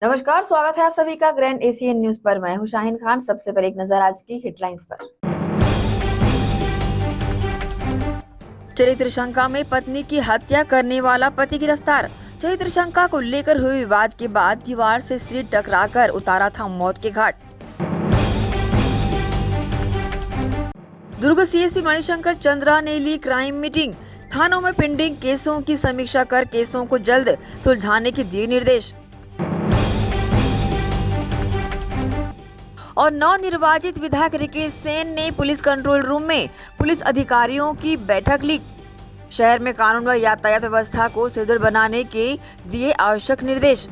नमस्कार, स्वागत है आप सभी का ग्रैंड एशियन न्यूज पर। मैं हूं शाहीन खान। सबसे पहले एक नजर आज की हेडलाइंस पर। चरित्र शंका में पत्नी की हत्या करने वाला पति गिरफ्तार। चरित्र शंका को लेकर हुए विवाद के बाद दीवार से सिर टकराकर उतारा था मौत के घाट। दुर्ग सीएसपी मणिशंकर चंद्रा ने ली क्राइम मीटिंग। थानों में पेंडिंग केसों की समीक्षा कर केसों को जल्द सुलझाने के दिए निर्देश। और नवनिर्वाचित विधायक रिकेश सेन ने पुलिस कंट्रोल रूम में पुलिस अधिकारियों की बैठक ली। शहर में कानून व यातायात व्यवस्था को सुदृढ़ बनाने के दिए आवश्यक निर्देश।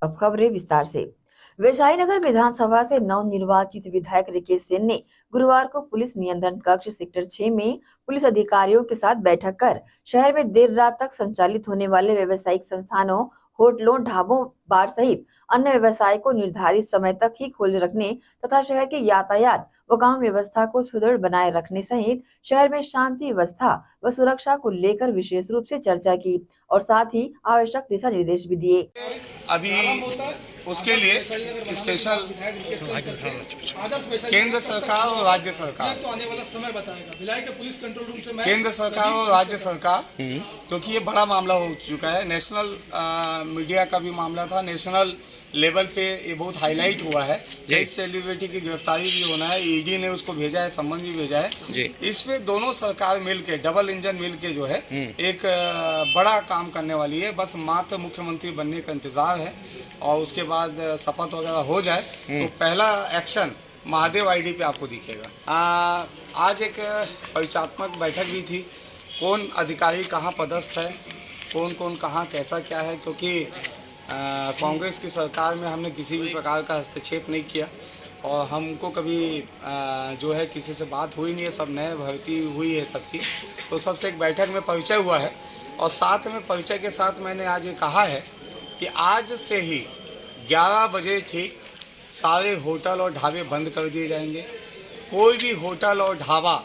अब खबरें विस्तार से। वैशालीनगर विधानसभा से नवनिर्वाचित विधायक रिकेश सेन ने गुरुवार को पुलिस नियंत्रण कक्ष सेक्टर 6 में पुलिस अधिकारियों के साथ बैठक कर शहर में देर रात तक संचालित होने वाले व्यावसायिक संस्थानों, होटलों, ढाबों, बार सहित अन्य व्यवसाय को निर्धारित समय तक ही खोले रखने तथा शहर के यातायात व कानून व्यवस्था को सुदृढ़ बनाए रखने सहित शहर में शांति व्यवस्था व सुरक्षा को लेकर विशेष रूप से चर्चा की और साथ ही आवश्यक दिशा निर्देश भी दिए। अभी उसके लिए स्पेशल केंद्र सरकार और राज्य सरकार तो आने वाला समय बताएगा। भिलाई के पुलिस कंट्रोल रूम से केंद्र सरकार और राज्य सरकार, क्योंकि ये बड़ा मामला हो चुका है, नेशनल मीडिया का भी मामला था, नेशनल लेवल पे ये बहुत हाईलाइट हुआ है। कई सेलिब्रिटी की गिरफ्तारी भी होना है, ईडी ने उसको भेजा है, सम्मन भी भेजा है। इसमें दोनों सरकार मिलके, डबल इंजन मिलके जो है एक बड़ा काम करने वाली है। बस मात्र मुख्यमंत्री बनने का इंतजार है और उसके बाद शपथ वगैरह हो जाए तो पहला एक्शन महादेव आईडी पे आपको दिखेगा। आज एक परिचयात्मक बैठक भी थी, कौन अधिकारी कहाँ पदस्थ है, कौन कौन कहाँ कैसा क्या है, क्योंकि कांग्रेस की सरकार में हमने किसी भी प्रकार का हस्तक्षेप नहीं किया और हमको कभी जो है किसी से बात हुई नहीं है, सब नए भर्ती हुई है सबकी, तो सबसे एक बैठक में परिचय हुआ है। और साथ में परिचय के साथ मैंने आज ये कहा है कि आज से ही 11 बजे ठीक सारे होटल और ढाबे बंद कर दिए जाएंगे। कोई भी होटल और ढाबा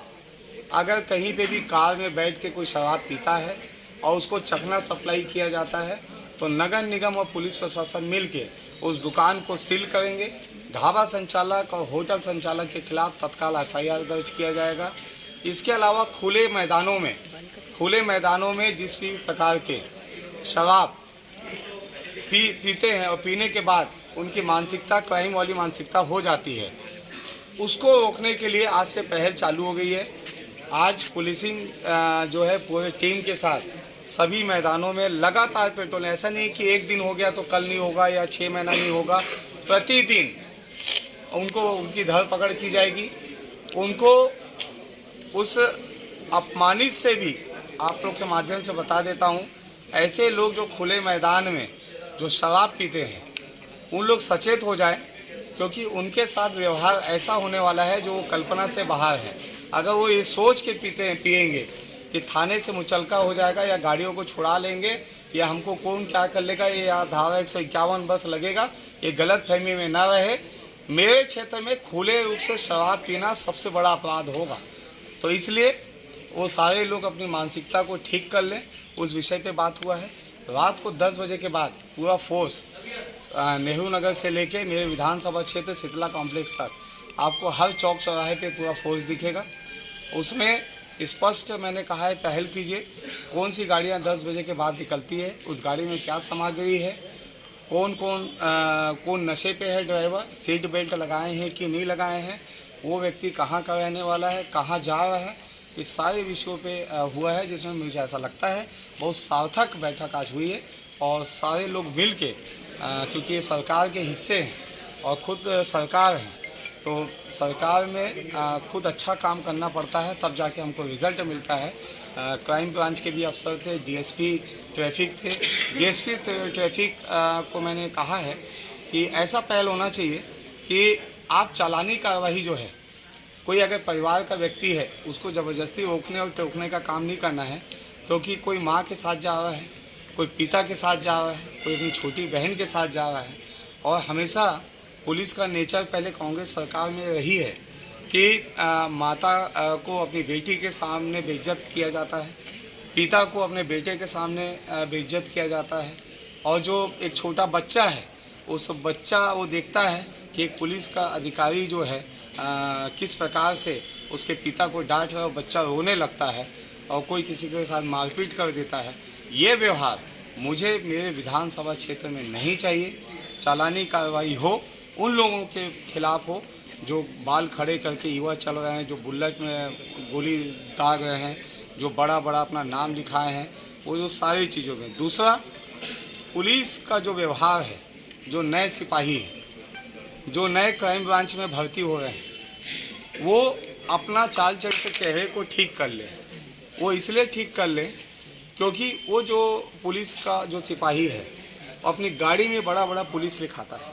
अगर कहीं पे भी कार में बैठ के कोई शराब पीता है और उसको चखना सप्लाई किया जाता है तो नगर निगम और पुलिस प्रशासन मिलके उस दुकान को सील करेंगे। ढाबा संचालक और होटल संचालक के खिलाफ तत्काल एफआईआर दर्ज किया जाएगा। इसके अलावा खुले मैदानों में जिस भी प्रकार के शराब पीते हैं और पीने के बाद उनकी मानसिकता क्राइम वाली मानसिकता हो जाती है, उसको रोकने के लिए आज से पहल चालू हो गई है। आज पुलिसिंग जो है पूरे टीम के साथ सभी मैदानों में लगातार पेट्रोल, ऐसा नहीं कि एक दिन हो गया तो कल नहीं होगा या 6 महीना नहीं होगा, प्रतिदिन उनको उनकी धरपकड़ की जाएगी। उनको उस अपमानित से भी आप लोग के माध्यम से बता देता हूँ, ऐसे लोग जो खुले मैदान में जो शराब पीते हैं उन लोग सचेत हो जाए, क्योंकि उनके साथ व्यवहार ऐसा होने वाला है जो वो कल्पना से बाहर है। अगर वो ये सोच के पिएंगे कि थाने से मुचलका हो जाएगा या गाड़ियों को छुड़ा लेंगे या हमको कौन क्या कर लेगा या धारा 151 बस लगेगा, ये गलत फहमी में ना रहे। मेरे क्षेत्र में खुले रूप से शराब पीना सबसे बड़ा अपराध होगा, तो इसलिए वो सारे लोग अपनी मानसिकता को ठीक कर लें। उस विषय पे बात हुआ है। रात को 10 बजे के बाद पूरा फोर्स नेहरू नगर से लेके मेरे विधानसभा क्षेत्र शीतला कॉम्प्लेक्स तक आपको हर चौक चौराहे पे पूरा फोर्स दिखेगा। उसमें स्पष्ट मैंने कहा है, पहल कीजिए कौन सी गाड़ियां 10 बजे के बाद निकलती है, उस गाड़ी में क्या सामग्री है, कौन नशे पे है ड्राइवर, सीट बेल्ट लगाए हैं कि नहीं लगाए हैं, वो व्यक्ति कहाँ का रहने वाला है, कहाँ जा रहा है, इस सारे विषयों पे हुआ है, जिसमें मुझे ऐसा लगता है बहुत सार्थक बैठक आज हुई है। और सारे लोग मिल के, क्योंकि सरकार के हिस्से हैं और खुद सरकार है, तो सरकार में खुद अच्छा काम करना पड़ता है, तब जाके हमको रिज़ल्ट मिलता है। क्राइम ब्रांच के भी अफसर थे, डीएसपी ट्रैफिक थे। डीएसपी ट्रैफिक को मैंने कहा है कि ऐसा पहल होना चाहिए कि आप चालानी कार्रवाई जो है, कोई अगर परिवार का व्यक्ति है उसको ज़बरदस्ती रोकने और टोकने का काम नहीं करना है, क्योंकि कोई माँ के साथ जा रहा है, कोई पिता के साथ जा रहा है, कोई अपनी छोटी बहन के साथ जा रहा है। और हमेशा पुलिस का नेचर पहले कांग्रेस सरकार में रही है कि माता को अपनी बेटी के सामने बेइज्जत किया जाता है, पिता को अपने बेटे के सामने बेइज्जत किया जाता है। और जो एक छोटा बच्चा है, उस बच्चा वो देखता है कि एक पुलिस का अधिकारी जो है किस प्रकार से उसके पिता को डांट रहा है, और बच्चा रोने लगता है और कोई किसी के साथ मारपीट कर देता है। ये व्यवहार मुझे मेरे विधानसभा क्षेत्र में नहीं चाहिए। चालानी कार्रवाई हो, उन लोगों के खिलाफ हो जो बाल खड़े करके युवा चल रहे हैं, जो बुलेट में गोली दाग रहे हैं, जो बड़ा बड़ा अपना नाम लिखाए हैं, वो जो सारी चीज़ों में। दूसरा, पुलिस का जो व्यवहार है, जो नए सिपाही हैं, जो नए क्राइम ब्रांच में भर्ती हो रहे हैं, वो अपना चाल चल के चेहरे को ठीक कर ले। वो इसलिए ठीक कर ले क्योंकि वो जो पुलिस का जो सिपाही है, वो अपनी गाड़ी में बड़ा बड़ा पुलिस लिखाता है।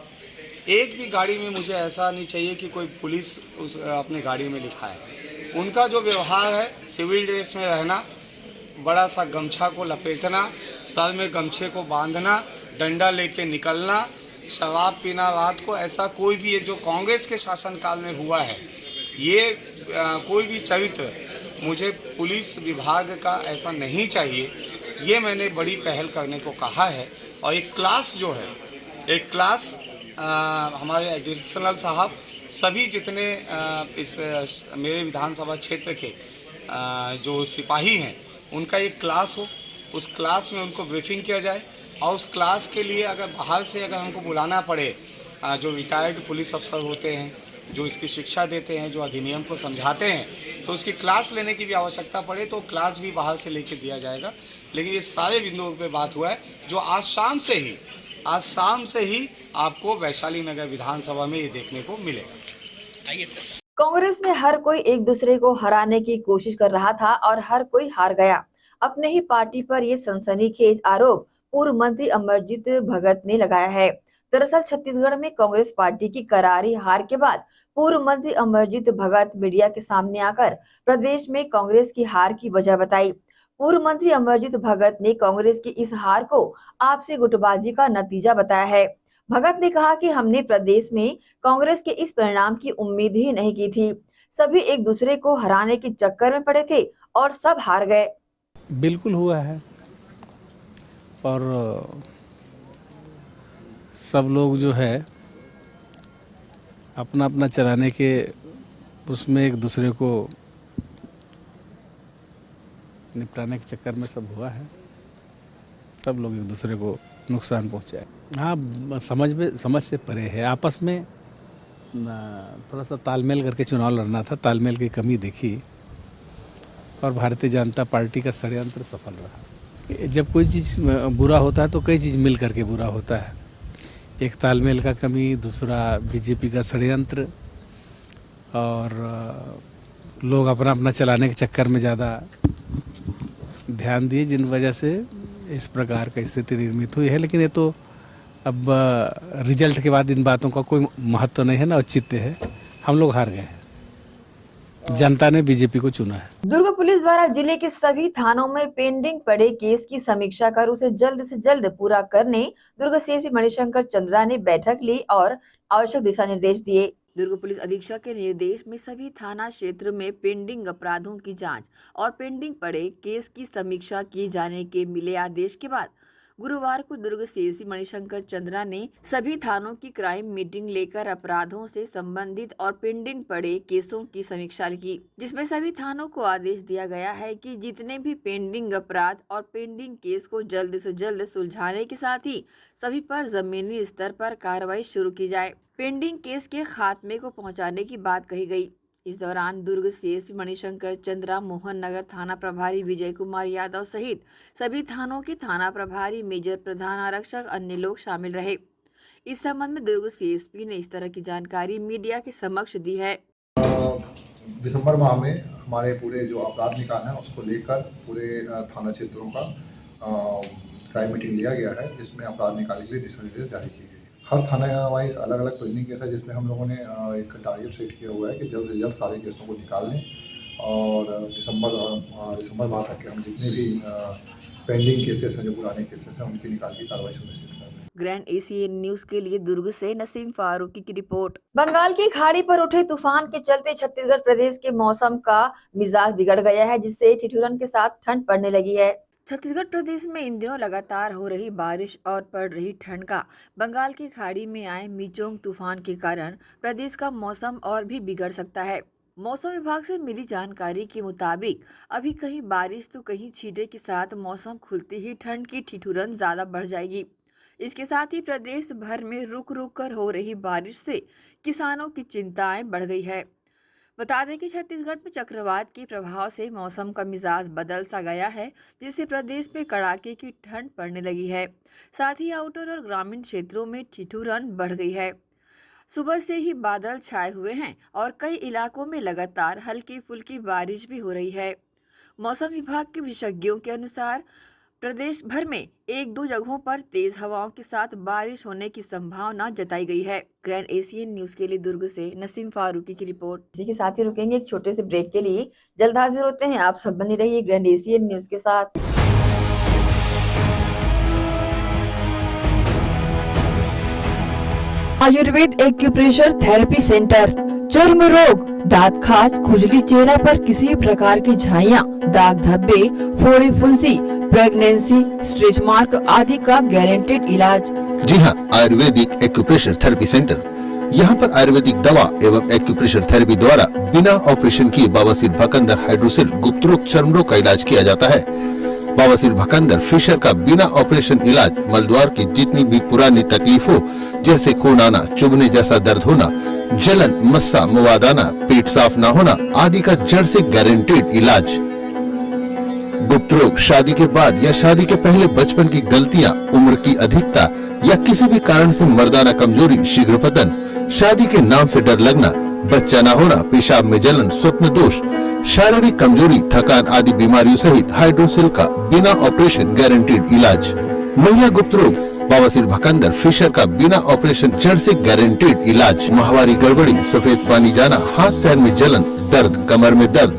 एक भी गाड़ी में मुझे ऐसा नहीं चाहिए कि कोई पुलिस उस अपनी गाड़ी में लिखा है। उनका जो व्यवहार है, सिविल ड्रेस में रहना, बड़ा सा गमछा को लपेटना, सर में गमछे को बांधना, डंडा लेके निकलना, शराब पीना रात को, ऐसा कोई भी है जो कांग्रेस के शासनकाल में हुआ है, ये कोई भी चरित्र मुझे पुलिस विभाग का ऐसा नहीं चाहिए। ये मैंने बड़ी पहल करने को कहा है। और एक क्लास जो है, एक क्लास हमारे एडिशनल साहब, सभी जितने इस मेरे विधानसभा क्षेत्र के जो सिपाही हैं, उनका एक क्लास हो, उस क्लास में उनको ब्रीफिंग किया जाए। और उस क्लास के लिए अगर बाहर से अगर हमको बुलाना पड़े, जो रिटायर्ड पुलिस अफसर होते हैं, जो इसकी शिक्षा देते हैं, जो अधिनियम को समझाते हैं, तो उसकी क्लास लेने की भी आवश्यकता पड़े तो क्लास भी बाहर से लेके दिया जाएगा। लेकिन ये सारे बिंदुओं पे बात हुआ है जो आज शाम से ही आपको वैशाली नगर विधानसभा में ये देखने को मिलेगा। कांग्रेस में हर कोई एक दूसरे को हराने की कोशिश कर रहा था और हर कोई हार गया। अपने ही पार्टी पर ये सनसनीखेज आरोप पूर्व मंत्री अमरजीत भगत ने लगाया है। दरअसल छत्तीसगढ़ में कांग्रेस पार्टी की करारी हार के बाद पूर्व मंत्री अमरजीत भगत मीडिया के सामने आकर प्रदेश में कांग्रेस की हार की वजह बताई। पूर्व मंत्री अमरजीत भगत ने कांग्रेस की इस हार को आपसी गुटबाजी का नतीजा बताया है। भगत ने कहा कि हमने प्रदेश में कांग्रेस के इस परिणाम की उम्मीद ही नहीं की थी। सभी एक दूसरे को हराने के चक्कर में पड़े थे और सब हार गए। बिल्कुल हुआ है। और सब लोग जो है अपना अपना चलाने के उसमें एक दूसरे को निपटाने के चक्कर में सब हुआ है। सब लोग एक दूसरे को नुकसान पहुंचाए। हाँ, समझ से परे है। आपस में थोड़ा सा तालमेल करके चुनाव लड़ना था, तालमेल की कमी देखी और भारतीय जनता पार्टी का षड्यंत्र सफल रहा। जब कोई चीज़ बुरा होता है तो कई चीज़ मिल करके बुरा होता है। एक तालमेल का कमी, दूसरा बीजेपी का षड्यंत्र, और लोग अपना अपना चलाने के चक्कर में ज़्यादा ध्यान दिए, जिन वजह से इस प्रकार की स्थिति निर्मित हुई है। लेकिन ये तो अब रिजल्ट के बाद इन बातों का कोई महत्व नहीं है, ना औचित्य है। हम लोग हार गए हैं, जनता ने बीजेपी को चुना है। दुर्ग पुलिस द्वारा जिले के सभी थानों में पेंडिंग पड़े केस की समीक्षा कर उसे जल्द से जल्द पूरा करने दुर्ग सीएसपी मणिशंकर चंद्रा ने बैठक ली और आवश्यक दिशा निर्देश दिए। दुर्ग पुलिस अधीक्षक के निर्देश में सभी थाना क्षेत्र में पेंडिंग अपराधों की जांच और पेंडिंग पड़े केस की समीक्षा किए जाने के मिले आदेश के बाद गुरुवार को दुर्ग सीएसपी मणिशंकर चंद्रा ने सभी थानों की क्राइम मीटिंग लेकर अपराधों से संबंधित और पेंडिंग पड़े केसों की समीक्षा की, जिसमें सभी थानों को आदेश दिया गया है कि जितने भी पेंडिंग अपराध और पेंडिंग केस को जल्द से जल्द सुलझाने के साथ ही सभी पर जमीनी स्तर पर कार्रवाई शुरू की जाए। पेंडिंग केस के खात्मे को पहुंचाने की बात कही गई। इस दौरान दुर्ग सीएसपी मणिशंकर चंद्रा, मोहन नगर थाना प्रभारी विजय कुमार यादव सहित सभी थानों के थाना प्रभारी, मेजर, प्रधान आरक्षक, अन्य लोग शामिल रहे। इस संबंध में दुर्ग सीएसपी ने इस तरह की जानकारी मीडिया के समक्ष दी है। दिसंबर माह में हमारे पूरे जो अपराध निकाल है उसको लेकर पूरे थाना क्षेत्रों का क्राइम मीटिंग लिया गया है, जिसमें अपराध निकालने के लिए दिशा निर्देश जारी किए गए। हर थाना वाइज अलग अलग पेंडिंग केस है, जिसमें हम लोगों ने एक टारगेट सेट किया हुआ है कि जल्द से जल्द सारे केसों को निकाल लें और दिसंबर माह तक के हम जितने भी पेंडिंग केसेस हैं, जो पुराने केसेस हैं, उनकी निकाल की कार्रवाई सुनिश्चित कर रहे हैं। ग्रैंड एशियन न्यूज के लिए दुर्ग से नसीम फारूकी की रिपोर्ट। बंगाल की खाड़ी पर उठे तूफान के चलते छत्तीसगढ़ प्रदेश के मौसम का मिजाज बिगड़ गया है, जिससे ठिठुरन के साथ ठंड पड़ने लगी है। छत्तीसगढ़ प्रदेश में इन दिनों लगातार हो रही बारिश और पड़ रही ठंड का बंगाल की खाड़ी में आए मिचोंग तूफान के कारण प्रदेश का मौसम और भी बिगड़ सकता है। मौसम विभाग से मिली जानकारी के मुताबिक अभी कहीं बारिश तो कहीं छींटे के साथ मौसम खुलते ही ठंड की ठिठुरन ज्यादा बढ़ जाएगी। इसके साथ ही प्रदेश भर में रुक रुक कर हो रही बारिश से किसानों की चिंताएं बढ़ गई है। बता दें कि छत्तीसगढ़ में चक्रवात के प्रभाव से मौसम का मिजाज बदल सा गया है, जिससे प्रदेश में कड़ाके की ठंड पड़ने लगी है। साथ ही आउटर और ग्रामीण क्षेत्रों में ठिठुरन बढ़ गई है। सुबह से ही बादल छाए हुए हैं और कई इलाकों में लगातार हल्की फुल्की बारिश भी हो रही है। मौसम विभाग के विशेषज्ञों के अनुसार प्रदेश भर में एक दो जगहों पर तेज हवाओं के साथ बारिश होने की संभावना जताई गई है। ग्रैंड एशियन न्यूज के लिए दुर्ग से नसीम फारूकी की रिपोर्ट। इसी के साथ ही रुकेंगे एक छोटे से ब्रेक के लिए। जल्द हाजिर होते हैं, आप सब बने रहिए ग्रैंड एशियन न्यूज के साथ। आयुर्वेद एक्यूप्रेशर थेरेपी सेंटर, चर्म रोग, दांत खाज, खुजली, चेहरा पर किसी प्रकार की झाइयाँ, दाग धब्बे, फोड़ी फुंसी, प्रेगनेंसी, स्ट्रेच मार्क आदि का गारंटेड इलाज। जी हाँ, आयुर्वेदिक एक्यूप्रेशर थेरेपी सेंटर। यहाँ पर आयुर्वेदिक दवा एवं एक्यूप्रेशर थेरेपी द्वारा बिना ऑपरेशन किए बवासीर, भकंदर, हाइड्रोसिल, गुप्त रोग, चर्म रोग का इलाज किया जाता है। बवासीर, भकंदर, फिशर का बिना ऑपरेशन इलाज मलद्वार की जितनी भी पुरानी तकलीफ हो, जैसे खून आना, चुभने जैसा दर्द होना, जलन, मस्सा, मवाद आना, पेट साफ न होना आदि का जड़ से गारंटेड इलाज। गुप्त रोग, शादी के बाद या शादी के पहले बचपन की गलतियां, उम्र की अधिकता या किसी भी कारण से मर्दाना कमजोरी, शीघ्र पतन, शादी के नाम से डर लगना, बच्चा न होना, पेशाब में जलन, स्वप्न दोष, शारीरिक कमजोरी, थकान आदि बीमारियों सहित हाइड्रोसिल का बिना ऑपरेशन गारंटेड इलाज। महिला गुप्त रोग, बवासीर, भकंदर, फिशर का बिना ऑपरेशन जड़ से गारंटेड इलाज। माहवारी गड़बड़ी, सफेद पानी जाना, हाथ पैर में जलन, दर्द, कमर में दर्द,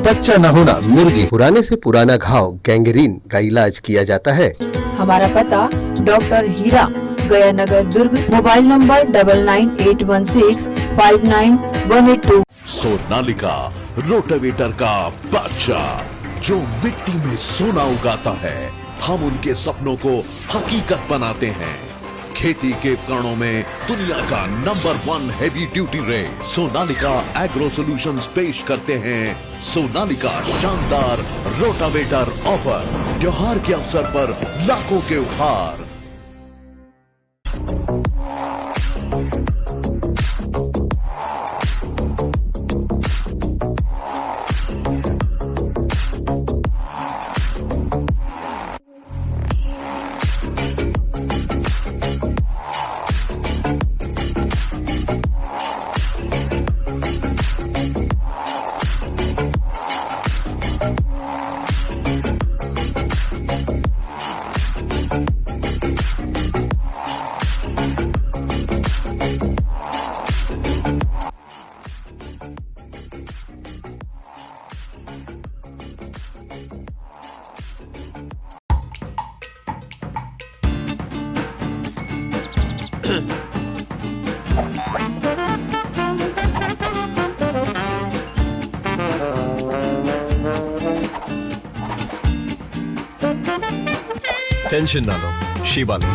बच्चा न होना, मिर्गी, पुराने से पुराना घाव, गैंग्रीन का इलाज किया जाता है। हमारा पता doctor Heera, Gaya Nagar, Durg. Mobile number 9981659182। Sonalika rotavator का बादशाह जो मिट्टी में सोना उगाता है, हम उनके सपनों को हकीकत बनाते हैं। खेती के उपकरणों में दुनिया का number 1 heavy duty rate Sonalika agro solutions पेश करते हैं सोनालिका शानदार रोटावेटर ऑफर। त्योहार के अवसर पर लाखों के उपहार। टेंशन ना लो, शिवा लो।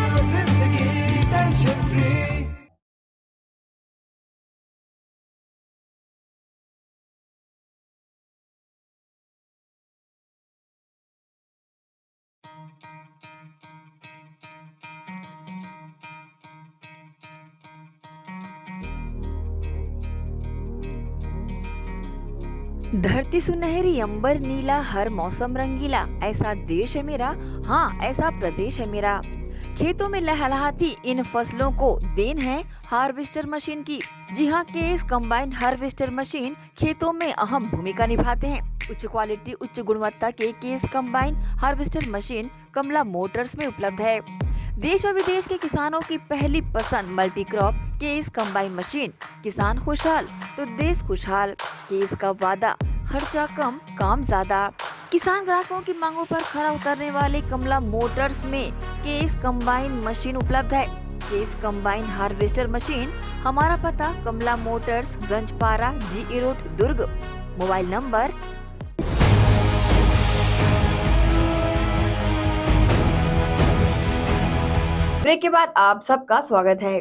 धरती सुनहरी, अंबर नीला, हर मौसम रंगीला, ऐसा देश है मेरा, हाँ ऐसा प्रदेश है मेरा। खेतों में लहलहाती इन फसलों को देन है हार्वेस्टर मशीन की। जी हाँ, केस कंबाइन हार्वेस्टर मशीन खेतों में अहम भूमिका निभाते हैं। उच्च क्वालिटी, उच्च गुणवत्ता के केस कंबाइन हार्वेस्टर मशीन कमला मोटर्स में उपलब्ध है। देश और विदेश के किसानों की पहली पसंद multi crop case combine machine. किसान खुशहाल तो देश खुशहाल। केस का वादा, खर्चा कम, काम ज्यादा। किसान ग्राहकों की मांगों पर खरा उतरने वाले कमला मोटर्स में केस कंबाइन मशीन उपलब्ध है। Case combine harvester machine. हमारा पता कमला मोटर्स, गंजपारा, GE रोड, दुर्ग। मोबाइल नंबर ब्रेक के बाद आप सबका स्वागत है।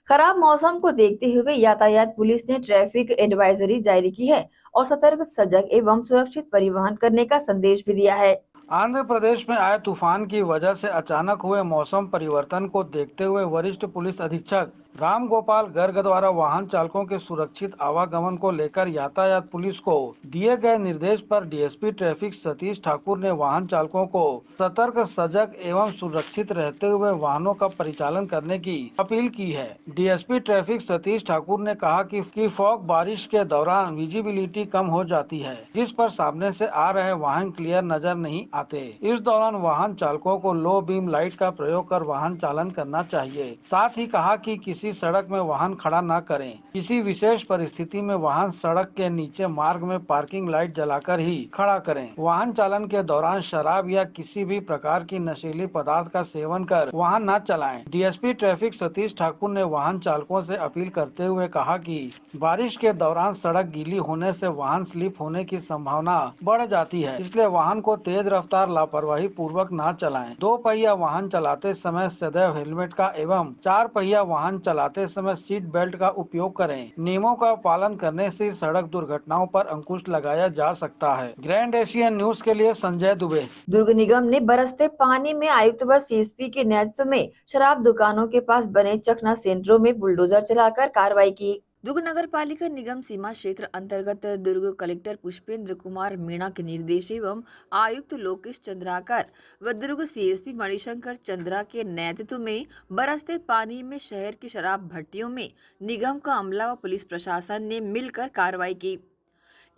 खराब मौसम को देखते हुए यातायात पुलिस ने ट्रैफिक एडवाइजरी जारी की है और सतर्क, सजग एवं सुरक्षित परिवहन करने का संदेश भी दिया है। आंध्र प्रदेश में आए तूफान की वजह से अचानक हुए मौसम परिवर्तन को देखते हुए वरिष्ठ पुलिस अधीक्षक राम गोपाल गर्ग द्वारा वाहन चालकों के सुरक्षित आवागमन को लेकर यातायात पुलिस को दिए गए निर्देश पर डीएसपी ट्रैफिक सतीश ठाकुर ने वाहन चालकों को सतर्क, सजग एवं सुरक्षित रहते हुए वाहनों का परिचालन करने की अपील की है। डीएसपी ट्रैफिक सतीश ठाकुर ने कहा कि फॉग बारिश के दौरान विजिबिलिटी कम हो जाती है, जिस पर सामने से आ रहे वाहन क्लियर नजर नहीं आते। इस दौरान वाहन चालकों को लो बीम लाइट का प्रयोग कर वाहन चालन करना चाहिए। साथ ही कहा कि किसी सड़क में वाहन खड़ा न करें। किसी विशेष परिस्थिति में वाहन सड़क के नीचे मार्ग में पार्किंग लाइट जलाकर ही खड़ा करें। वाहन चालन के दौरान शराब या किसी भी प्रकार की नशीली पदार्थ का सेवन कर वाहन न चलाएं। डीएसपी ट्रैफिक सतीश ठाकुर ने वाहन चालकों से अपील करते हुए कहा कि बारिश के दौरान सड़क गीली होने से वाहन स्लिप होने की संभावना बढ़ जाती है, इसलिए वाहन को तेज रफ्तार लापरवाही पूर्वक न चलाएं। 2 पहिया वाहन चलाते समय सदैव हेलमेट का एवं 4 पहिया वाहन चलाते समय सीट बेल्ट का उपयोग करें। नियमों का पालन करने से सड़क दुर्घटनाओं पर अंकुश लगाया जा सकता है। ग्रैंड एशियन न्यूज के लिए संजय दुबे। दुर्ग निगम ने बरसते पानी में आयुक्त व CSP के नेतृत्व में शराब दुकानों के पास बने चखना सेंटरों में बुलडोजर चलाकर कार्रवाई की। दुर्ग नगर पालिका निगम सीमा क्षेत्र अंतर्गत दुर्ग कलेक्टर पुष्पेंद्र कुमार मीणा के निर्देश एवं आयुक्त लोकेश चंद्राकर व दुर्ग CSP मणिशंकर चंद्रा के नेतृत्व में बरसते पानी में शहर की शराब भट्टियों में निगम का अमला व पुलिस प्रशासन ने मिलकर कार्रवाई की।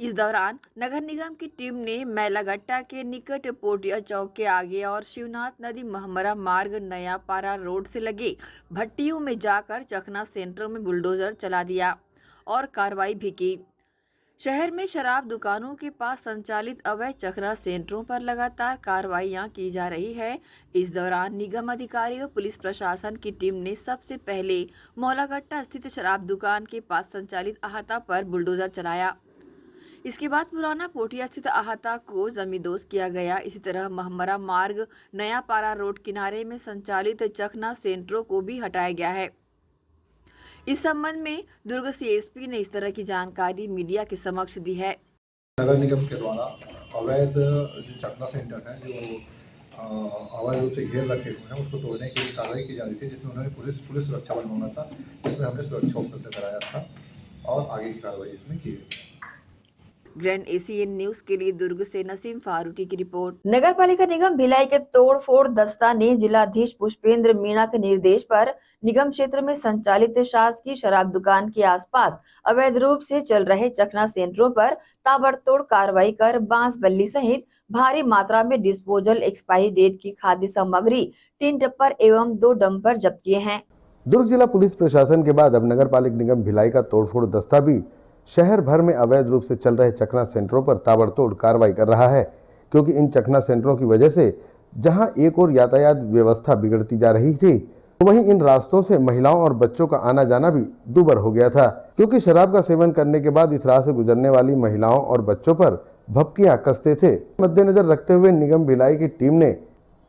इस दौरान नगर निगम की टीम ने मैलागट्टा के निकट पोटिया चौक के आगे और शिवनाथ नदी महमरा मार्ग नया पारा रोड से लगे भट्टियों में जाकर चखना सेंटरों में बुलडोजर चला दिया और कार्रवाई भी की। शहर में शराब दुकानों के पास संचालित अवैध चखना सेंटरों पर लगातार कार्रवाइयां की जा रही है। इस दौरान निगम अधिकारी व पुलिस प्रशासन की टीम ने सबसे पहले मौलागट्टा स्थित शराब दुकान के पास संचालित अहाता पर बुलडोजर चलाया। इसके बाद पुराना पोटिया स्थित अहाता को जमींदोज किया गया। इसी तरह महमरा मार्ग नया पारा रोड किनारे में संचालित चखना सेंटरों को भी हटाया गया है। इस संबंध में दुर्ग CSP ने इस तरह की जानकारी मीडिया के समक्ष दी है। नगर निगम के द्वारा अवैध जो चखना सेंटर है, जो अवैध रूप से घेर रखे हुए हैं, उसको तोड़ने की कार्रवाई की जा रही थी, जिसमें उन्होंने पुलिस सुरक्षा बनवाना था, जिसमें हमने सुरक्षा उपलब्ध कराया था और आगे की कार्रवाई इसमें की गई। ग्रैंड एशियन न्यूज के लिए दुर्ग से नसीम फारूकी की रिपोर्ट। नगर पालिका निगम भिलाई के तोड़फोड़ दस्ता ने जिलाधीश पुष्पेंद्र मीणा के निर्देश पर निगम क्षेत्र में संचालित शासकीय शराब दुकान के आसपास अवैध रूप से चल रहे चखना सेंटरों पर ताबड़तोड़ कार्रवाई कर बांस बल्ली सहित भारी मात्रा में डिस्पोजल एक्सपायरी डेट की खाद्य सामग्री, टिन टप्पर एवं 2 डंपर जब्त किए हैं। दुर्ग जिला पुलिस प्रशासन के बाद अब नगर पालिका निगम भिलाई का तोड़फोड़ दस्ता भी शहर भर में अवैध रूप से चल रहे चखना सेंटरों पर ताबड़तोड़ कार्रवाई कर रहा है, क्योंकि इन चखना सेंटरों की वजह से जहां एक और यातायात व्यवस्था बिगड़ती जा रही थी, तो वहीं इन रास्तों से महिलाओं और बच्चों का आना जाना भी दूभर हो गया था, क्योंकि शराब का सेवन करने के बाद इस राह से गुजरने वाली महिलाओं और बच्चों पर भपकियां कसते थे। मद्देनजर रखते हुए निगम भिलाई की टीम ने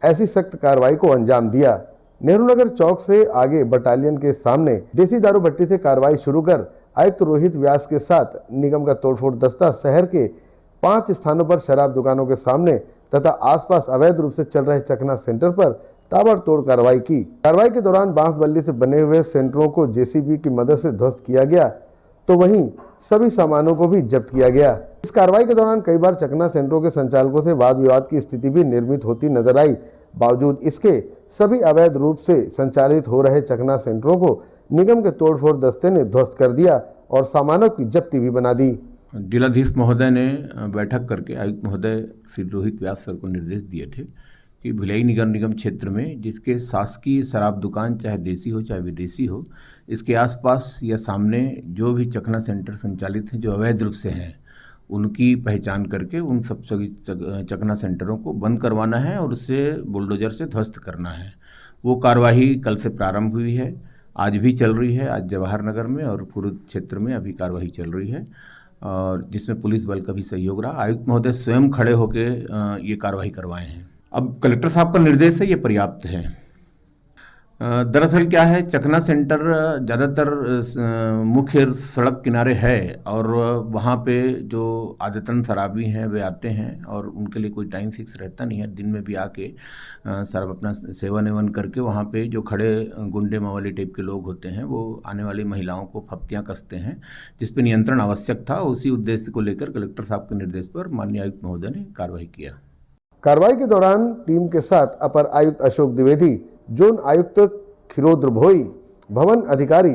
ऐसी सख्त कार्रवाई को अंजाम दिया। नेहरू नगर चौक से आगे बटालियन के सामने देसी दारू भट्टी से कार्रवाई शुरू कर आयुक्त रोहित व्यास के साथ निगम का तोड़फोड़ दस्ता शहर के 5 स्थानों पर शराब दुकानों के सामने तथा आसपास अवैध रूप से चल रहे चखना सेंटर पर ताबड़तोड़ कार्रवाई की। कार्रवाई के दौरान बांस बल्ली से बने हुए सेंटरों को जेसीबी की मदद से ध्वस्त किया गया, तो वहीं सभी सामानों को भी जब्त किया गया। इस कार्रवाई के दौरान कई बार चखना सेंटरों के संचालकों से वाद विवाद की स्थिति भी निर्मित होती नजर आई। बावजूद इसके सभी अवैध रूप से संचालित हो रहे चखना सेंटरों को निगम के तोड़फोड़ दस्ते ने ध्वस्त कर दिया और सामानों की जब्ती भी बना दी। जिलाधीश महोदय ने बैठक करके आयुक्त महोदय श्री रोहित व्यास सर को निर्देश दिए थे कि भिलाई नगर निगम क्षेत्र में जिसके शासकीय शराब दुकान चाहे देसी हो चाहे विदेशी हो, इसके आसपास या सामने जो भी चखना सेंटर संचालित हैं जो अवैध रूप से हैं, उनकी पहचान करके उन सब सभी चकना सेंटरों को बंद करवाना है और उससे बुलडोजर से ध्वस्त करना है। वो कार्यवाही कल से प्रारंभ हुई है, आज भी चल रही है। आज जवाहर नगर में और पूरे क्षेत्र में अभी कार्यवाही चल रही है और जिसमें पुलिस बल का भी सहयोग रहा। आयुक्त महोदय स्वयं खड़े होकर ये कार्रवाई करवाए हैं। अब कलेक्टर साहब का निर्देश है, ये पर्याप्त है। दरअसल क्या है, चकना सेंटर ज़्यादातर मुख्य सड़क किनारे है और वहाँ पे जो आदतन शराबी हैं वे आते हैं और उनके लिए कोई टाइम फिक्स रहता नहीं है। दिन में भी आके शराब अपना सेवन एवन करके वहाँ पे जो खड़े गुंडे मावाली टाइप के लोग होते हैं वो आने वाली महिलाओं को फप्तियाँ कसते हैं, जिस पे नियंत्रण आवश्यक था। उसी उद्देश्य को लेकर कलेक्टर साहब के निर्देश पर माननीय आयुक्त महोदय ने कार्रवाई किया। कार्रवाई के दौरान टीम के साथ अपर आयुक्त अशोक द्विवेदी, जोन आयुक्त खिरोद्र भोई, भवन अधिकारी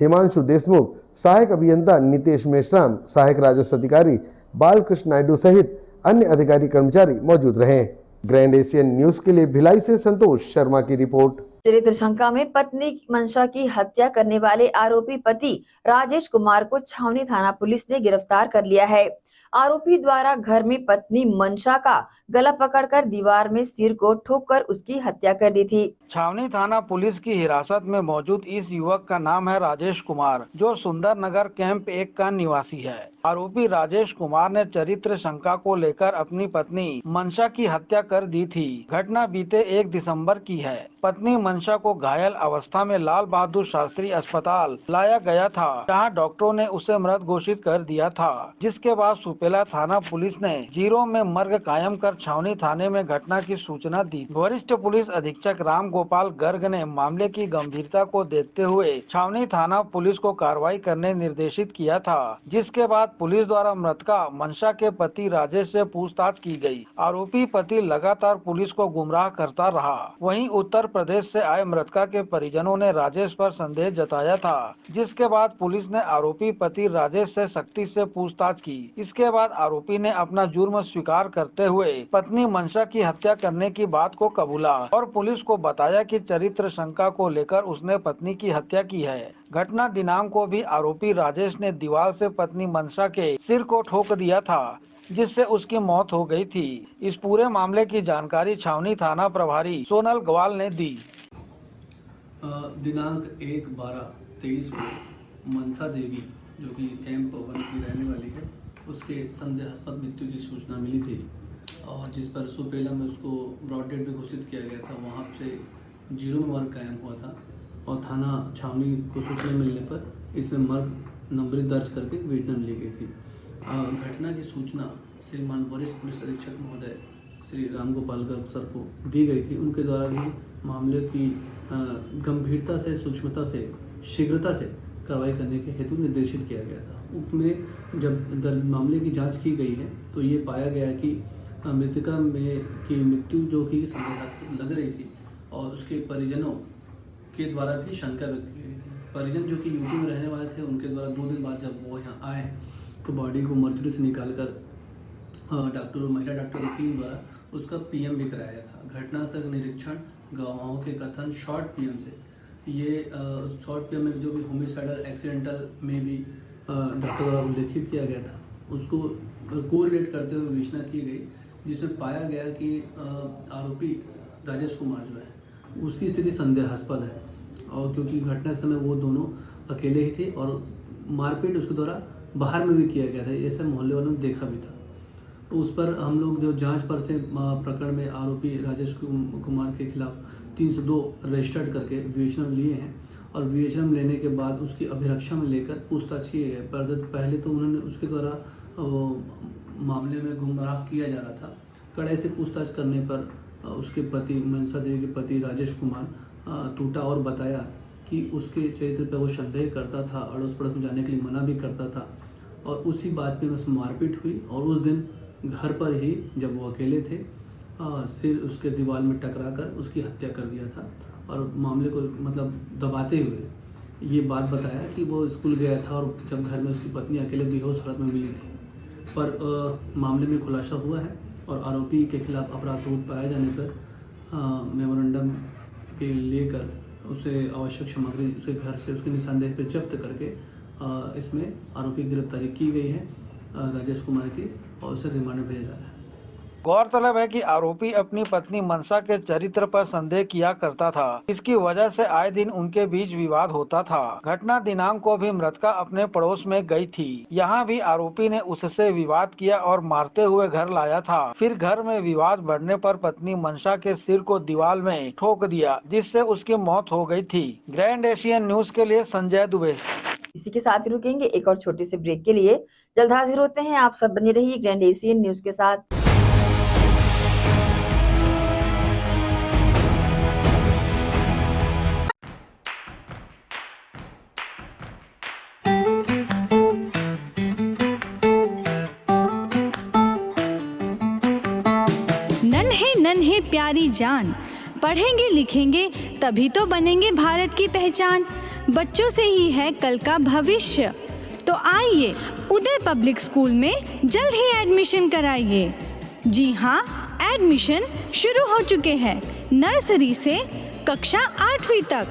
हिमांशु देशमुख, सहायक अभियंता नितेश मेश्राम, सहायक राजस्व अधिकारी बालकृष्ण नायडू सहित अन्य अधिकारी कर्मचारी मौजूद रहे। ग्रैंड एशियन न्यूज के लिए भिलाई से संतोष शर्मा की रिपोर्ट। चरित्र शंका में पत्नी मंशा की हत्या करने वाले आरोपी पति राजेश कुमार को छावनी थाना पुलिस ने गिरफ्तार कर लिया है। आरोपी द्वारा घर में पत्नी मंशा का गला पकड़कर दीवार में सिर को ठोककर उसकी हत्या कर दी थी। छावनी थाना पुलिस की हिरासत में मौजूद इस युवक का नाम है राजेश कुमार, जो सुंदर नगर कैंप 1 का निवासी है। आरोपी राजेश कुमार ने चरित्र शंका को लेकर अपनी पत्नी मंशा की हत्या कर दी थी। घटना बीते 1 दिसंबर की है। पत्नी मंशा को घायल अवस्था में लाल बहादुर शास्त्री अस्पताल लाया गया था, जहां डॉक्टरों ने उसे मृत घोषित कर दिया था। जिसके बाद सुपेला थाना पुलिस ने 0 में मर्ग कायम कर छावनी थाने में घटना की सूचना दी। वरिष्ठ पुलिस अधीक्षक राम गोपाल गर्ग ने मामले की गंभीरता को देखते हुए छावनी थाना पुलिस को कार्रवाई करने निर्देशित किया था। जिसके बाद पुलिस द्वारा मृतका मंशा के पति राजेश से पूछताछ की गई। आरोपी पति लगातार पुलिस को गुमराह करता रहा। वहीं उत्तर प्रदेश से आए मृतका के परिजनों ने राजेश पर संदेह जताया था। जिसके बाद पुलिस ने आरोपी पति राजेश से सख्ती से पूछताछ की। इसके बाद आरोपी ने अपना जुर्म स्वीकार करते हुए पत्नी मंशा की हत्या करने की बात को कबूला और पुलिस को बताया कि चरित्र शंका को लेकर उसने पत्नी की हत्या की है। घटना दिनांक को भी आरोपी राजेश ने दीवार से पत्नी मंशा के सिर को ठोक दिया था, जिससे उसकी मौत हो गई थी। इस पूरे मामले की जानकारी छावनी थाना प्रभारी सोनल ग्वाल ने दी। दिनांक 1/12/23 को मंशा देवी, जो कि कैंप 1 की रहने वाली है, उसके संदेहास्पद मृत्यु की सूचना मिली थी और जिस पर सुपेला में उसको ब्रॉड डेड भी घोषित किया गया था। वहाँ से 0 में मर्ग कायम हुआ था और थाना छावनी को सूचना मिलने पर इसमें मर्ग नंबरी दर्ज करके विवेचना ली गई थी। घटना की सूचना श्रीमान वरिष्ठ पुलिस अधीक्षक महोदय श्री राम गोपाल गर्ग सर को दी गई थी। उनके द्वारा भी मामले की गंभीरता से, सूक्ष्मता से, शीघ्रता से कार्रवाई करने के हेतु निर्देशित किया गया था। उसमें जब मामले की जांच की गई है तो ये पाया गया कि मृतका में की मृत्यु जो कि संदेहास्पद लग रही थी और उसके परिजनों के द्वारा भी शंका व्यक्त की गई थी। परिजन जो कि यूपी में रहने वाले थे, उनके द्वारा 2 दिन बाद जब वो यहाँ आए तो बॉडी को मर्चुरी से निकालकर महिला डॉक्टर की टीम द्वारा उसका पीएम भी कराया था। घटना से निरीक्षण, गवाहों के कथन, शॉर्ट पीएम से ये शॉर्ट पीएम में जो भी होमिसाइडल एक्सीडेंटल में भी डॉक्टर द्वारा उल्लेखित किया गया था, उसको कोरिलेट करते हुए विवेचना की गई, जिसमें पाया गया कि आरोपी राजेश कुमार जो है उसकी स्थिति संदेहास्पद है और क्योंकि घटना के समय वो दोनों अकेले ही थे और मारपीट उसके द्वारा बाहर में भी किया गया था, ऐसा मोहल्ले वालों ने देखा भी था। तो उस पर हम लोग जो जांच पर से प्रकरण में आरोपी राजेश कुमार के खिलाफ 302 रजिस्टर्ड करके विवेचना लिए हैं और विवेचना लेने के बाद उसकी अभिरक्षा में लेकर पूछताछ किए गए। पहले तो उन्होंने उसके द्वारा मामले में गुमराह किया जा रहा था। कड़े से पूछताछ करने पर उसके पति मंशा देवी के पति राजेश कुमार टूटा और बताया कि उसके चरित्र पर वो संदेह करता था, अड़ोस पड़ोस में जाने के लिए मना भी करता था और उसी बात पे उसमें मारपीट हुई और उस दिन घर पर ही जब वो अकेले थे सिर उसके दीवार में टकरा कर उसकी हत्या कर दिया था और मामले को मतलब दबाते हुए ये बात बताया कि वो स्कूल गया था और जब घर में उसकी पत्नी अकेले बेहोश हालत में मिली थी। पर मामले में खुलासा हुआ है और आरोपी के खिलाफ अपराध सबूत पाए जाने पर मेमोरेंडम के लेकर उसे आवश्यक सामग्री उसके घर से उसके निशानदेही पर जब्त करके इसमें आरोपी की गिरफ्तारी की गई है राजेश कुमार की, और उसे रिमांड में भेजा जा रहा है। गौरतलब है कि आरोपी अपनी पत्नी मनसा के चरित्र पर संदेह किया करता था। इसकी वजह से आए दिन उनके बीच विवाद होता था। घटना दिनांक को भी मृतका अपने पड़ोस में गई थी। यहाँ भी आरोपी ने उससे विवाद किया और मारते हुए घर लाया था। फिर घर में विवाद बढ़ने पर पत्नी मनसा के सिर को दीवार में ठोक दिया, जिससे उसकी मौत हो गई थी। ग्रैंड एशियन न्यूज के लिए संजय दुबे। इसी के साथ ही रुकेंगे एक और छोटे से ब्रेक के लिए। जल्द हाजिर होते हैं, आप सब बने रहिए ग्रैंड एशियन न्यूज के साथ। नन्हे नन्हे प्यारी जान, पढ़ेंगे लिखेंगे तभी तो बनेंगे भारत की पहचान। बच्चों से ही है कल का भविष्य, तो आइए उदय पब्लिक स्कूल में जल्द ही एडमिशन कराइए। जी हाँ, एडमिशन शुरू हो चुके हैं। नर्सरी से कक्षा 8वीं तक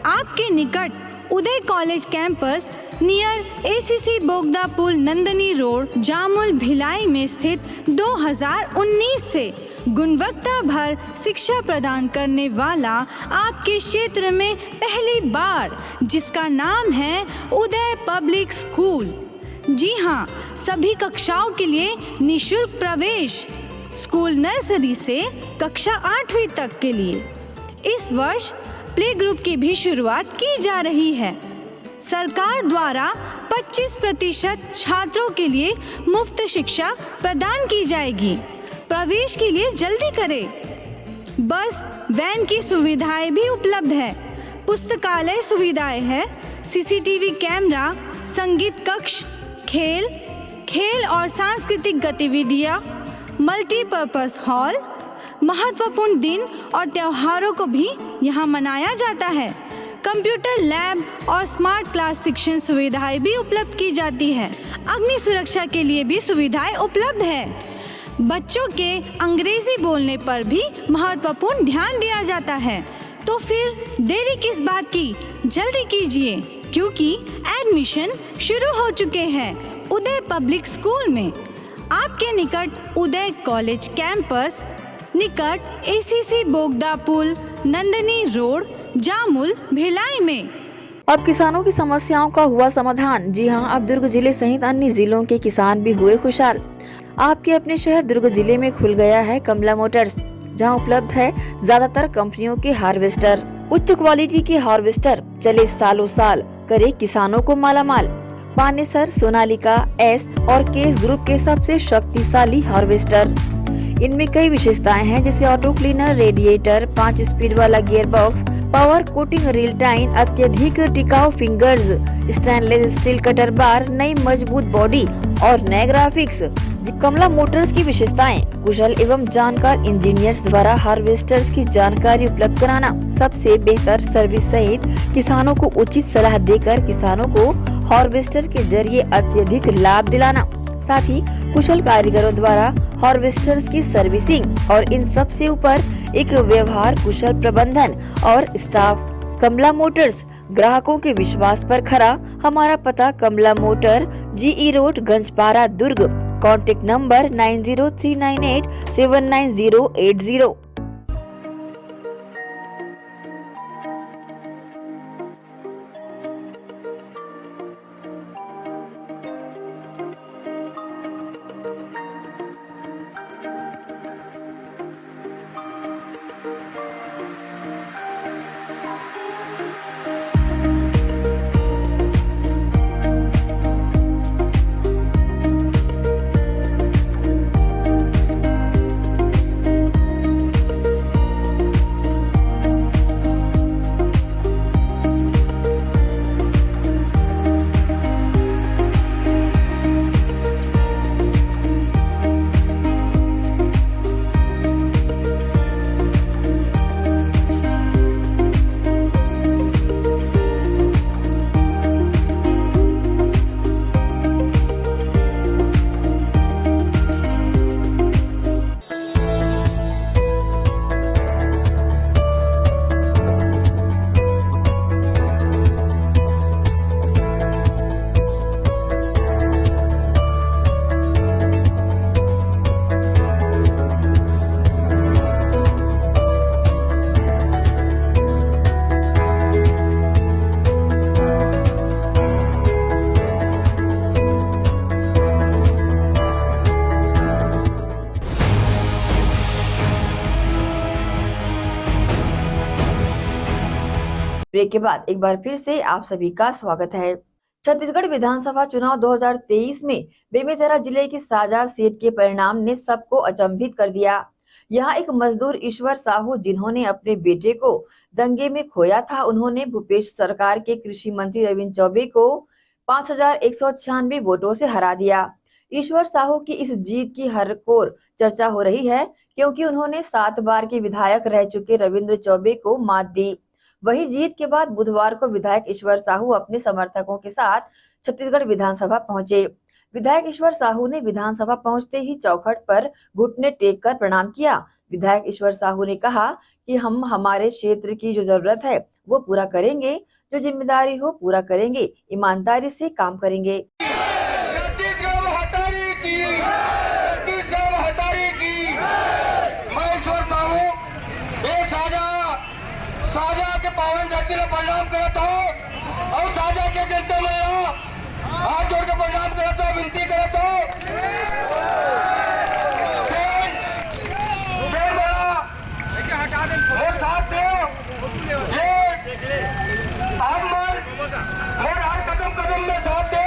आपके निकट उदय कॉलेज कैंपस नियर एसीसी बोगदा पुल, नंदनी रोड, जामुल, भिलाई में स्थित 2019 से गुणवत्ता भर शिक्षा प्रदान करने वाला आपके क्षेत्र में पहली बार, जिसका नाम है उदय पब्लिक स्कूल। जी हाँ, सभी कक्षाओं के लिए निःशुल्क प्रवेश। स्कूल नर्सरी से कक्षा 8वीं तक के लिए इस वर्ष प्ले ग्रुप की भी शुरुआत की जा रही है। सरकार द्वारा 25% छात्रों के लिए मुफ्त शिक्षा प्रदान की जाएगी। प्रवेश के लिए जल्दी करें। बस वैन की सुविधाएं भी उपलब्ध है। पुस्तकालय सुविधाएं है, सीसीटीवी कैमरा, संगीत कक्ष, खेल और सांस्कृतिक गतिविधियां, मल्टीपर्पज हॉल। महत्वपूर्ण दिन और त्योहारों को भी यहाँ मनाया जाता है। कंप्यूटर लैब और स्मार्ट क्लास शिक्षण सुविधाएं भी उपलब्ध की जाती है। अग्नि सुरक्षा के लिए भी सुविधाएं उपलब्ध है। बच्चों के अंग्रेजी बोलने पर भी महत्वपूर्ण ध्यान दिया जाता है। तो फिर देरी किस बात की, जल्दी कीजिए, क्योंकि एडमिशन शुरू हो चुके हैं उदय पब्लिक स्कूल में। आपके निकट उदय कॉलेज कैंपस निकट एसीसी बोगदा पुल, नंदनी रोड, जामुल, भिलाई में। अब किसानों की समस्याओं का हुआ समाधान। जी हां, अब दुर्ग जिले सहित अन्य जिलों के किसान भी हुए खुशहाल। आपके अपने शहर दुर्ग जिले में खुल गया है कमला मोटर्स, जहां उपलब्ध है ज्यादातर कंपनियों के हार्वेस्टर। उच्च क्वालिटी के हार्वेस्टर चले सालों साल, करे किसानों को मालामाल। पानेसर, सोनालिका, एस और केस ग्रुप के सबसे शक्तिशाली हार्वेस्टर। इनमें कई विशेषताएं हैं, जैसे ऑटो क्लीनर, रेडिएटर, 5 स्पीड वाला gear box, power coating reel time, अत्यधिक टिकाऊ फिंगर्स, स्टेनलेस स्टील कटर बार, नई मजबूत बॉडी और नए ग्राफिक्स। कमला मोटर्स की विशेषताएं: कुशल एवं जानकार इंजीनियर्स द्वारा हार्वेस्टर्स की जानकारी उपलब्ध कराना, सबसे बेहतर सर्विस सहित किसानों को उचित सलाह देकर किसानों को हार्वेस्टर के जरिए अत्यधिक लाभ दिलाना, साथ ही कुशल कारीगरों द्वारा हार्वेस्टर्स की सर्विसिंग और इन सब से ऊपर एक व्यवहार कुशल प्रबंधन और स्टाफ। कमला मोटर्स, ग्राहकों के विश्वास पर खरा। हमारा पता Kamla motor, GE road, Ganjpara, Durg. Contact number 9039879080। Break के बाद एक बार फिर से आप सभी का स्वागत है। छत्तीसगढ़ विधानसभा चुनाव 2023 में बेमेतरा जिले की साजा सीट के परिणाम ने सबको अचंभित कर दिया। यहाँ एक मजदूर ईश्वर साहू जिन्होंने अपने बेटे को दंगे में खोया था, उन्होंने भूपेश सरकार के कृषि मंत्री रविंद्र चौबे को 5,196 वोटों से हरा दिया। ईश्वर साहू की इस जीत की हर ओर चर्चा हो रही है, क्योंकि उन्होंने 7 बार के विधायक रह चुके रविंद्र चौबे को मात दी। वही जीत के बाद बुधवार को विधायक ईश्वर साहू अपने समर्थकों के साथ छत्तीसगढ़ विधानसभा पहुंचे। विधायक ईश्वर साहू ने विधानसभा पहुंचते ही चौखट पर घुटने टेक कर प्रणाम किया। विधायक ईश्वर साहू ने कहा कि हम हमारे क्षेत्र की जो जरूरत है वो पूरा करेंगे, जो जिम्मेदारी हो पूरा करेंगे, ईमानदारी से काम करेंगे। साजा के पावन धरती में प्रणाम करता हूँ और साजा के जनता में हाथ जोड़ के प्रणाम करता हूँ, विनती करता हूँ। साथ दो, हर कदम कदम में साथ दो,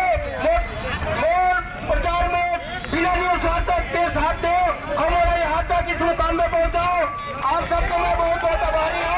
प्रचार में बिना न्यूज सकते साथ दो, हमारे यहाँ तक इस मुकाम में पहुँचाओ। आप सबको मैं बहुत बहुत आभारी हूँ।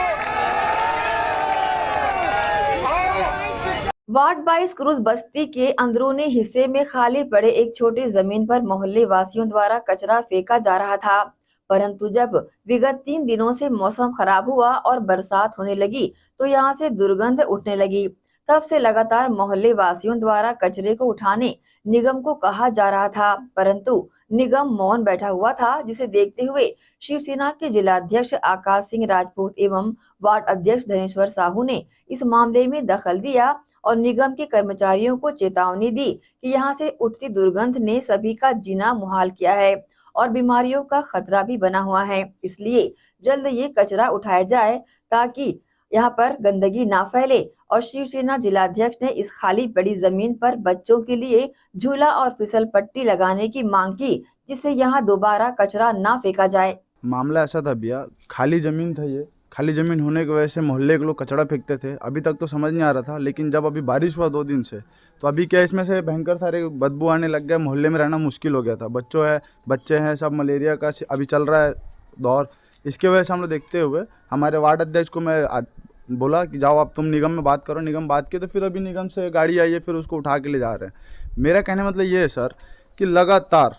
वार्ड 22 क्रूज बस्ती के अंदरूनी हिस्से में खाली पड़े एक छोटी जमीन पर मोहल्ले वासियों द्वारा कचरा फेंका जा रहा था, परंतु जब विगत 3 दिनों से मौसम खराब हुआ और बरसात होने लगी तो यहां से दुर्गंध उठने लगी। तब से लगातार मोहल्ले वासियों द्वारा कचरे को उठाने निगम को कहा जा रहा था, परंतु निगम मौन बैठा हुआ था, जिसे देखते हुए शिवसेना के जिलाध्यक्ष आकाश सिंह राजपूत एवं वार्ड अध्यक्ष धनेश्वर साहू ने इस मामले में दखल दिया और निगम के कर्मचारियों को चेतावनी दी कि यहां से उठती दुर्गंध ने सभी का जीना मुहाल किया है और बीमारियों का खतरा भी बना हुआ है। इसलिए जल्द ये कचरा उठाया जाए ताकि यहाँ पर गंदगी ना फैले। और शिवसेना जिलाध्यक्ष ने इस खाली पड़ी जमीन पर बच्चों के लिए झूला और फिसल पट्टी लगाने की मांग की, जिससे यहाँ दोबारा कचरा ना फेंका जाए। मामला ऐसा था भैया, खाली जमीन था, ये खाली ज़मीन होने की वजह से मोहल्ले के लोग कचरा फेंकते थे। अभी तक तो समझ नहीं आ रहा था, लेकिन जब अभी बारिश हुआ 2 दिन से, तो अभी क्या इसमें से भयंकर सारे बदबू आने लग गया। मोहल्ले में रहना मुश्किल हो गया था। बच्चे हैं, सब मलेरिया का अभी चल रहा है दौर। इसके वजह से हम लोग देखते हुए हमारे वार्ड अध्यक्ष को मैं बोला कि जाओ आप तुम निगम में बात करो। निगम बात की तो फिर अभी निगम से गाड़ी आई है, फिर उसको उठा के ले जा रहे हैं। मेरा कहने मतलब ये है सर कि लगातार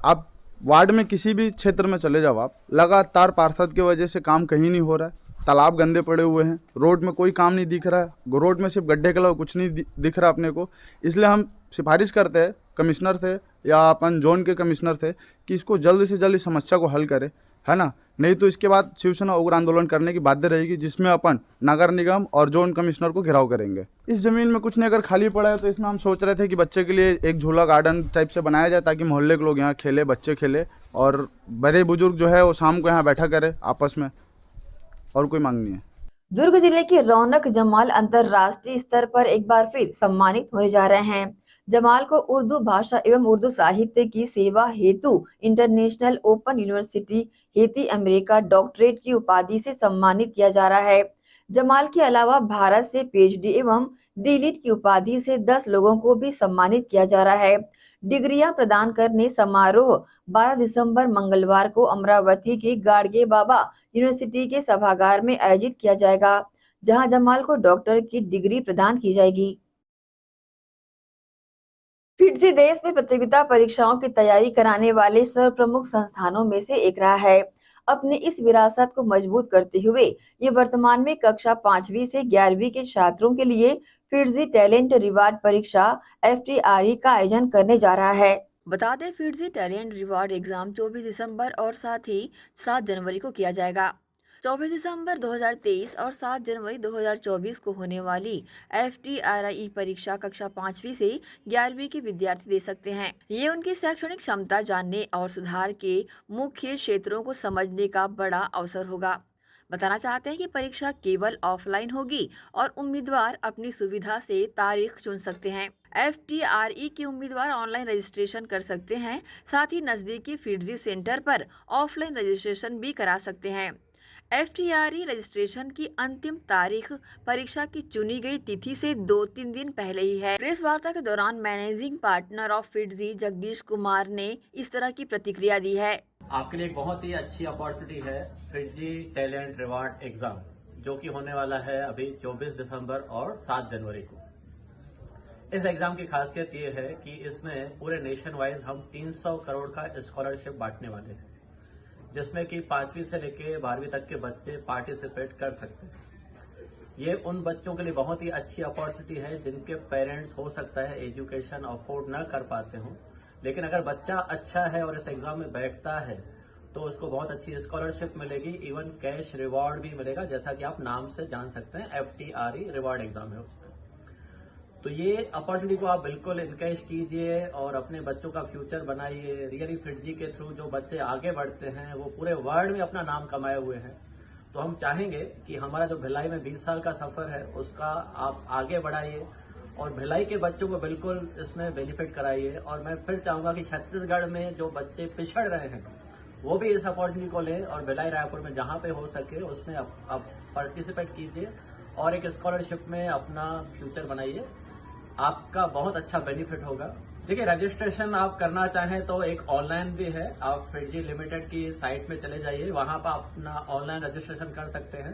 आप वार्ड में किसी भी क्षेत्र में चले जाओ, आप लगातार पार्षद की वजह से काम कहीं नहीं हो रहा है। तालाब गंदे पड़े हुए हैं, रोड में कोई काम नहीं दिख रहा है, रोड में सिर्फ गड्ढे के अलावा कुछ नहीं दिख रहा अपने को। इसलिए हम सिफारिश करते हैं कमिश्नर से या अपन जोन के कमिश्नर से कि इसको जल्द से जल्द समस्या को हल करे, है ना। नहीं तो इसके बाद शिवसेना उग्र आंदोलन करने की बाध्य रहेगी, जिसमें अपन नगर निगम और जोन कमिश्नर को घेराव करेंगे। इस जमीन में कुछ नहीं अगर खाली पड़ा है तो इसमें हम सोच रहे थे कि बच्चे के लिए एक झूला गार्डन टाइप से बनाया जाए, ताकि मोहल्ले के लोग यहाँ खेले, बच्चे खेले और बड़े बुजुर्ग जो है वो शाम को यहाँ बैठा करे आपस में, और कोई मांग नहीं है। दुर्ग जिले की रौनक जमाल अंतर्राष्ट्रीय स्तर पर एक बार फिर सम्मानित होने जा रहे हैं। जमाल को उर्दू भाषा एवं उर्दू साहित्य की सेवा हेतु international open university Haiti America doctorate की उपाधि से सम्मानित किया जा रहा है। जमाल के अलावा भारत से पीएचडी एवं डीलिट की उपाधि से 10 लोगों को भी सम्मानित किया जा रहा है। डिग्रियां प्रदान करने समारोह 12 दिसंबर मंगलवार को अमरावती के गाड़गे बाबा यूनिवर्सिटी के सभागार में आयोजित किया जाएगा, जहां जमाल को डॉक्टर की डिग्री प्रदान की जाएगी। फिटजी देश में प्रतियोगिता परीक्षाओं की तैयारी कराने वाले सर्वप्रमुख संस्थानों में से एक रहा है। अपने इस विरासत को मजबूत करते हुए ये वर्तमान में कक्षा 5वीं से 11वीं के छात्रों के लिए फिटजी टैलेंट रिवार्ड परीक्षा FTRE का आयोजन करने जा रहा है। बता दें, फिटजी टैलेंट रिवार्ड एग्जाम 24 दिसंबर और साथ ही 7 जनवरी को किया जाएगा। 24 दिसंबर 2023 और 7 जनवरी 2024 को होने वाली FTRE परीक्षा कक्षा 5वीं से 11वीं के विद्यार्थी दे सकते हैं। ये उनकी शैक्षणिक क्षमता जानने और सुधार के मुख्य क्षेत्रों को समझने का बड़ा अवसर होगा। बताना चाहते हैं कि परीक्षा केवल ऑफलाइन होगी और उम्मीदवार अपनी सुविधा से तारीख चुन सकते हैं। FTRE के उम्मीदवार ऑनलाइन रजिस्ट्रेशन कर सकते हैं, साथ ही नजदीकी फिटजी सेंटर पर ऑफलाइन रजिस्ट्रेशन भी करा सकते हैं। FTRE रजिस्ट्रेशन की अंतिम तारीख परीक्षा की चुनी गई तिथि से 2-3 दिन पहले ही है। प्रेस वार्ता के दौरान managing partner of FIITJEE Jagdish Kumar ने इस तरह की प्रतिक्रिया दी है। आपके लिए एक बहुत ही अच्छी अपॉर्चुनिटी है फिटजी टैलेंट रिवार्ड एग्जाम, जो कि होने वाला है अभी 24 दिसंबर और 7 जनवरी को। इस एग्जाम की खासियत ये है कि इसमें पूरे नेशन वाइज हम 300 करोड़ का स्कॉलरशिप बांटने वाले हैं, जिसमें कि 5वीं से लेके 12वीं तक के बच्चे पार्टिसिपेट कर सकते हैं। ये उन बच्चों के लिए बहुत ही अच्छी अपॉर्चुनिटी है जिनके पेरेंट्स हो सकता है एजुकेशन अफोर्ड न कर पाते हों, लेकिन अगर बच्चा अच्छा है और इस एग्जाम में बैठता है तो उसको बहुत अच्छी स्कॉलरशिप मिलेगी, इवन कैश रिवॉर्ड भी मिलेगा, जैसा कि आप नाम से जान सकते हैं FTRE रिवॉर्ड एग्जाम है उसमें। तो ये अपॉर्चुनिटी को आप बिल्कुल इनकैश कीजिए और अपने बच्चों का फ्यूचर बनाइए। रियली फिटजी के थ्रू जो बच्चे आगे बढ़ते हैं वो पूरे वर्ल्ड में अपना नाम कमाए हुए हैं। तो हम चाहेंगे कि हमारा जो भिलाई में 20 साल का सफर है उसका आप आगे बढ़ाइए और भिलाई के बच्चों को बिल्कुल इसमें बेनिफिट कराइए। और मैं फिर चाहूंगा कि छत्तीसगढ़ में जो बच्चे पिछड़ रहे हैं वो भी इस अपॉर्चुनिटी को लें और भिलाई रायपुर में जहां पे हो सके उसमें आप पार्टिसिपेट कीजिए और एक स्कॉलरशिप में अपना फ्यूचर बनाइए। आपका बहुत अच्छा बेनिफिट होगा। देखिए, रजिस्ट्रेशन आप करना चाहें तो एक ऑनलाइन भी है, आप फिटजी लिमिटेड की साइट में चले जाइए, वहां पर अपना ऑनलाइन रजिस्ट्रेशन कर सकते हैं।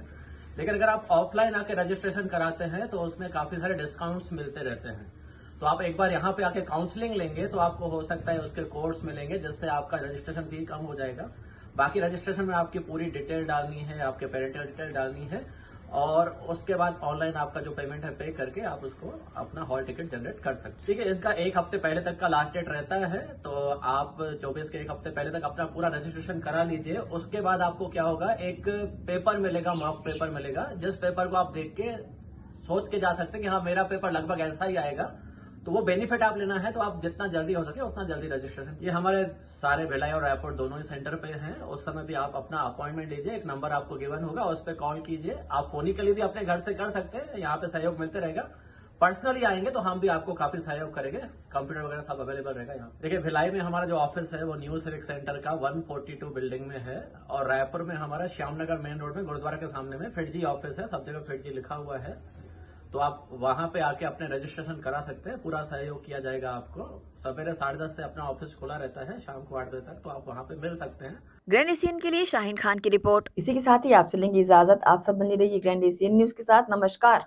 लेकिन अगर आप ऑफलाइन आके रजिस्ट्रेशन कराते हैं तो उसमें काफी सारे डिस्काउंट्स मिलते रहते हैं। तो आप एक बार यहाँ पे आके काउंसलिंग लेंगे तो आपको हो सकता है उसके कोर्स मिलेंगे, जिससे आपका रजिस्ट्रेशन फी कम हो जाएगा। बाकी रजिस्ट्रेशन में आपकी पूरी डिटेल डालनी है, आपके पेरेंटल डिटेल डालनी है और उसके बाद ऑनलाइन आपका जो पेमेंट है पे करके आप उसको अपना हॉल टिकट जनरेट कर सकते हैं। ठीक है, इसका 1 हफ्ते पहले तक का लास्ट डेट रहता है, तो आप 24 के 1 हफ्ते पहले तक अपना पूरा रजिस्ट्रेशन करा लीजिए। उसके बाद आपको क्या होगा, एक पेपर मिलेगा, मॉक पेपर मिलेगा, जिस पेपर को आप देख के सोच के जा सकते हैं कि हाँ मेरा पेपर लगभग ऐसा ही आएगा। तो वो बेनिफिट आप लेना है तो आप जितना जल्दी हो सके उतना जल्दी रजिस्ट्रेशन। ये हमारे सारे भिलाई और रायपुर दोनों ही सेंटर पे हैं। उस समय भी आप अपना अपॉइंटमेंट लीजिए, एक नंबर आपको गिवन होगा, उस पर कॉल कीजिए। आप फोनिकली भी अपने घर से कर सकते हैं, यहाँ पे सहयोग मिलते रहेगा। पर्सनली आएंगे तो हम भी आपको काफी सहयोग करेंगे, कंप्यूटर वगैरह सब अवेलेबल रहेगा यहाँ। देखिए, भिलाई में हमारा जो ऑफिस है वो न्यू सिविक सेंटर का 142 बिल्डिंग में है और रायपुर में हमारा श्यामनगर मेन रोड में गुरुद्वारा के सामने में फिटजी ऑफिस है, सब जगह फिटजी लिखा हुआ है। तो आप वहां पे आके अपने रजिस्ट्रेशन करा सकते हैं, पूरा सहयोग किया जाएगा आपको। सवेरे 10:30 से अपना ऑफिस खुला रहता है, शाम को 8 बजे तक, तो आप वहां पे मिल सकते हैं। ग्रैंड एशियन के लिए शाहीन खान की रिपोर्ट। इसी के साथ ही आपसे लेंगे इजाजत। आप सब बने रहिए ग्रैंड एशियन न्यूज के साथ। नमस्कार।